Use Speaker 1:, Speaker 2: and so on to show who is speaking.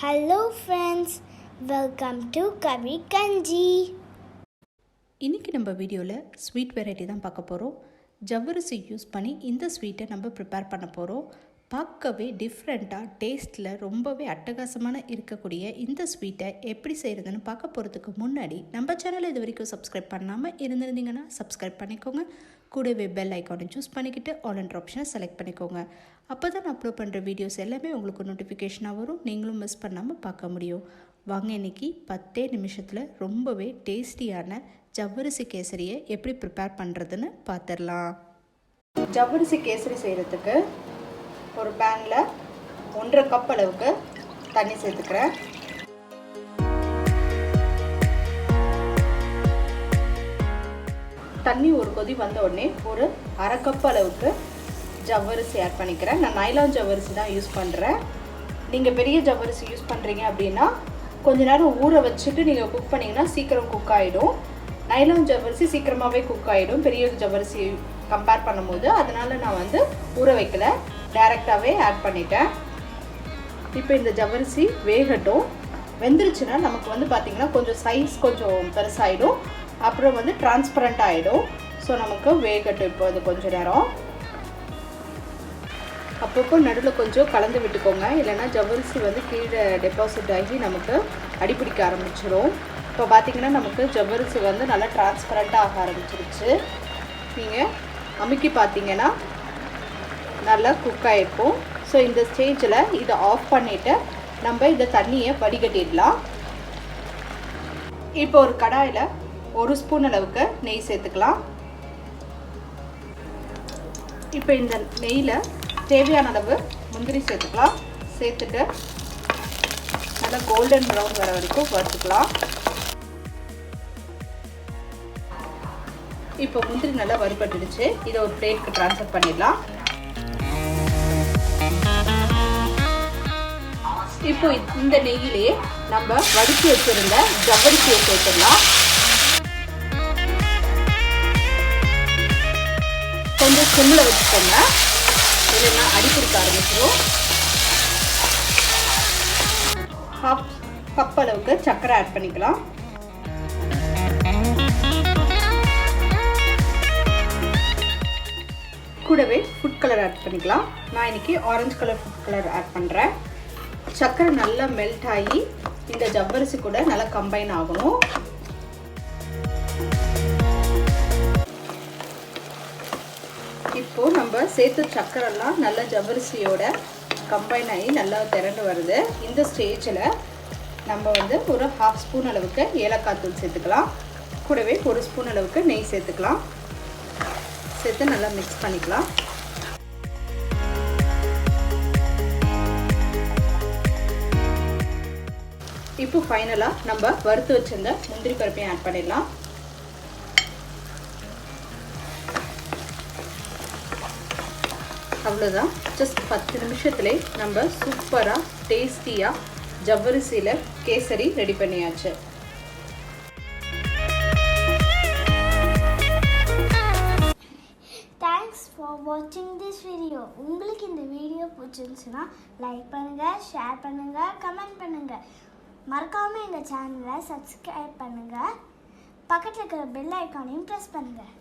Speaker 1: Hello friends, welcome to Karikanchi.
Speaker 2: இன்றைக்கி நம்ம வீடியோவில் ஸ்வீட் வெரைட்டி தான் பார்க்க போகிறோம். ஜவ்வரிசி யூஸ் பண்ணி இந்த ஸ்வீட்டை நம்ம ப்ரிப்பேர் பண்ண போகிறோம். பார்க்கவே டிஃப்ரெண்ட்டாக டேஸ்ட்டில் ரொம்பவே அட்டகாசமான இருக்கக்கூடிய இந்த ஸ்வீட்டை எப்படி செய்கிறதுன்னு பார்க்க போகிறதுக்கு முன்னாடி நம்ம சேனலை இது வரைக்கும் சப்ஸ்கிரைப் பண்ணாமல் இருந்திருந்தீங்கன்னா சப்ஸ்கிரைப் பண்ணிக்கோங்க. கூடவே பெல் ஐக்கானை சூஸ் பண்ணிக்கிட்டு ஆல் அண்ட் ஆப்ஷனை செலக்ட் பண்ணிக்கோங்க. அப்போ தான் நான் அப்லோட் பண்ணுற வீடியோஸ் எல்லாமே உங்களுக்கு நோட்டிஃபிகேஷனாக வரும், நீங்களும் மிஸ் பண்ணாமல் பார்க்க முடியும். வாங்க இன்றைக்கி 10 நிமிஷத்தில் ரொம்பவே டேஸ்டியான ஜவ்வரிசி கேசரியை எப்படி ப்ரிப்பேர் பண்ணுறதுன்னு பார்த்துடலாம். ஜவ்வரிசி கேசரி செய்கிறதுக்கு ஒரு பேனில் 1.5 கப் அளவுக்கு தண்ணி சேர்த்துக்கிறேன். தண்ணி ஒரு கொதி வந்த உடனே ஒரு 1/2 கப் அளவுக்கு ஜவ்வரிசி ஆட் பண்ணிக்கிறேன். நான் நைலான் ஜவ்வரிசி தான் யூஸ் பண்ணுறேன். நீங்கள் பெரிய ஜவ்வரிசி யூஸ் பண்ணுறீங்க அப்படின்னா கொஞ்ச நேரம் ஊற வச்சுட்டு நீங்கள் குக் பண்ணிங்கன்னா சீக்கிரம் குக் ஆகிடும். நைலான் ஜவ்வரிசி சீக்கிரமாகவே குக் ஆகிடும் பெரிய ஜவ்வரிசி கம்பேர் பண்ணும்போது. அதனால் நான் ஊற வைக்கல, டைரெக்டாகவே ஆட் பண்ணிட்டேன். இப்போ இந்த ஜவ்வரிசி வேகட்டும். வெந்துருச்சுன்னா நமக்கு பார்த்திங்கன்னா கொஞ்சம் சைஸ் கொஞ்சம் பெருசாகிடும், அப்புறம் டிரான்ஸ்பரண்ட் ஆகிடும். ஸோ நமக்கு வேகட்டும். இப்போ அது கொஞ்சம் நேரம் அப்பப்போ நடுவில் கொஞ்சம் கலந்து விட்டுக்கோங்க, இல்லைன்னா ஜவ்வரிசி கீழே டெபாசிட் ஆகி நமக்கு அடிப்பிடிக்க ஆரம்பிச்சிடும். இப்போ பார்த்திங்கன்னா நமக்கு ஜவ்வரிசி நல்லா டிரான்ஸ்பரண்ட்டாக ஆக ஆரம்பிச்சிருச்சு. நீங்கள் அமுக்கி பார்த்தீங்கன்னா நல்லா குக் ஆகிருக்கும். ஸோ இந்த ஸ்டேஜில் இதை ஆஃப் பண்ணிவிட்டு நம்ம இந்த தண்ணியை வடிகட்டிடலாம். இப்போ ஒரு கடாயில் 1 ஸ்பூன் அளவுக்கு நெய் சேர்த்துக்கலாம். இப்போ இந்த நெய்யில் தேவையான அளவு முந்திரி சேர்த்துக்கலாம். சேர்த்துட்டு நல்லா கோல்டன் ப்ரௌன் வர வரைக்கும் வறுத்துக்கலாம். இப்போ முந்திரி நல்லா வறுபட்டுடுச்சு. இதை ஒரு பிளேட்க்கு ட்ரான்ஸ்ஃபர் பண்ணிடலாம். இப்போ இந்த நெய்யிலே நம்ம வடித்து வச்சிருந்த ஜவ்வரிசியை சேர்த்துடலாம். கொஞ்சம் சிம்மில் வச்சுக்கோங்க, இல்லைன்னா அடிப்பிடிக்க ஆரம்பிச்சிடும். 1/2 கப் அளவுக்கு சர்க்கரை ஆட் பண்ணிக்கலாம். கூடவே ஃபுட் கலர் ஆட் பண்ணிக்கலாம். நான் இன்னைக்கு orange colour food colour add பண்ணுறேன். சர்க்கரை நல்லா மெல்ட் ஆகி இந்த ஜவ்வரிசி கூட நல்லா கம்பைன் ஆகணும். இப்போ நம்ம சேர்த்து சர்க்கரைலாம் நல்லா ஜவ்வரிசியோட கம்பைன் ஆகி நல்லா திரண்டு வருது. இந்த ஸ்டேஜில் நம்ம ஒரு 1/2 ஸ்பூன் அளவுக்கு ஏலக்காய் தூள் சேர்த்துக்கலாம். கூடவே 1 ஸ்பூன் அளவுக்கு நெய் சேர்த்துக்கலாம். சேர்த்து நல்லா மிக்ஸ் பண்ணிக்கலாம். இப்போ ஃபைனலாக நம்ம வறுத்து வச்சிருந்த முந்திரி பருப்பையும் ஆட் பண்ணிடலாம். அவ்வளோதான். ஜஸ்ட் 10 நிமிஷத்துலேயே நம்ம சூப்பராக டேஸ்டியாக ஜவ்வரிசியில் கேசரி ரெடி பண்ணியாச்சு.
Speaker 1: Thanks for watching this video. உங்களுக்கு இந்த வீடியோ பிடிச்சிருந்துச்சுன்னா லைக் பண்ணுங்கள், ஷேர் பண்ணுங்கள், கமெண்ட் பண்ணுங்கள். மறக்காமல் எங்கள் சேனலை சப்ஸ்கிரைப் பண்ணுங்கள். பக்கத்தில் இருக்கிற பெல் ஐக்கானையும் ப்ரெஸ் பண்ணுங்கள்.